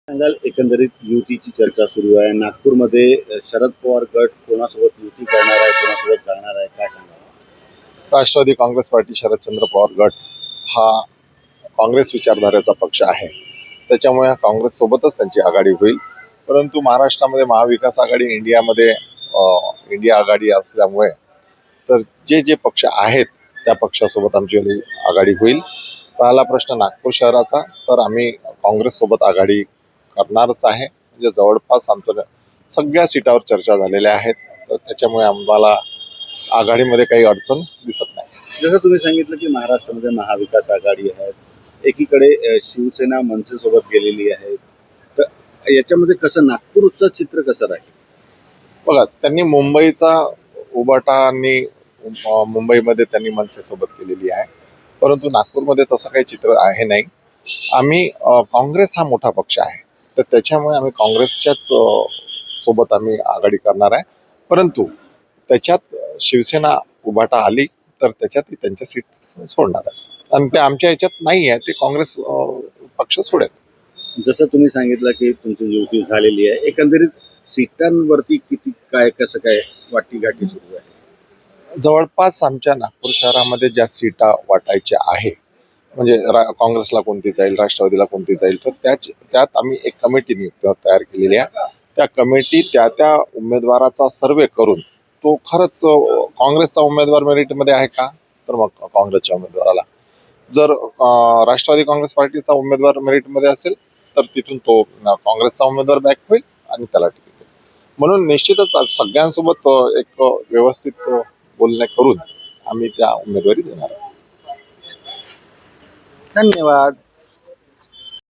सांगाल एकंदरीत युतीची चर्चा सुरू आहे नागपूरमध्ये शरद पवार गट कोणासोबत युती करणार आहे कोणासोबत जाणार आहे काय सांगा राष्ट्रवादी काँग्रेस पार्टी शरदचंद्र पवार गट हा काँग्रेस विचारधारेचा पक्ष आहे. त्याच्यामुळे काँग्रेससोबतच त्यांची आघाडी होईल. परंतु महाराष्ट्रामध्ये महाविकास आघाडी इंडिया आघाडी असल्यामुळे तर जे जे पक्ष आहेत त्या पक्षासोबत आमची आघाडी होईल. राहिला प्रश्न नागपूर शहराचा तर आम्ही काँग्रेससोबत आघाडी करणारच आहे. म्हणजे जवळपास आमच्या सगळ्या सीटावर चर्चा झालेल्या आहेत. तर त्याच्यामुळे आम्हाला आघाडीमध्ये काही अडचण दिसत नाही. जसं तुम्ही सांगितलं की महाराष्ट्रामध्ये महाविकास आघाडी आहे, एकीकडे शिवसेना मनसेसोबत गेलेली आहे, तर याच्यामध्ये कसं नागपूरचं चित्र कसं राहील? बघा, त्यांनी मुंबईचा उबाटांनी मुंबईमध्ये त्यांनी मनसेसोबत केलेली आहे. परंतु नागपूरमध्ये तसं काही चित्र आहे नाही. आम्ही काँग्रेस हा मोठा पक्ष आहे तर त्याच्यामुळे आम्ही काँग्रेसच्याच सोबत आम्ही आघाडी करणार आहे. परंतु त्याच्यात शिवसेना उभाटा आली तर त्याच्यात त्यांच्या सीट सोडणार आहे आणि ते आमच्या ह्याच्यात नाही आहे. ते काँग्रेस पक्ष सोडेल. जसं तुम्ही सांगितलं की तुमची युती झालेली आहे, एकंदरीत सीटांवरती किती काय कसं काय वाटीघाटी सुरू आहे? जवळपास आमच्या नागपूर शहरामध्ये ज्या सीटा वाटायच्या आहे म्हणजे काँग्रेसला कोणती जाईल, राष्ट्रवादीला कोणती जाईल, तर त्यात आम्ही एक कमिटी नियुक्त तयार केलेली आहे. त्या कमिटी त्या उमेदवाराचा सर्वे करून तो खरंच काँग्रेसचा उमेदवार मेरिटमध्ये आहे का, तर मग काँग्रेसच्या उमेदवाराला. जर राष्ट्रवादी काँग्रेस पार्टीचा उमेदवार मेरिटमध्ये असेल तर तिथून तो काँग्रेसचा उमेदवार बॅक होईल आणि त्याला तिकीट देईल. म्हणून निश्चितच सगळ्यांसोबत एक व्यवस्थित बोलणे करून आम्ही त्या उमेदवारी देणार आहोत. धन्यवाद.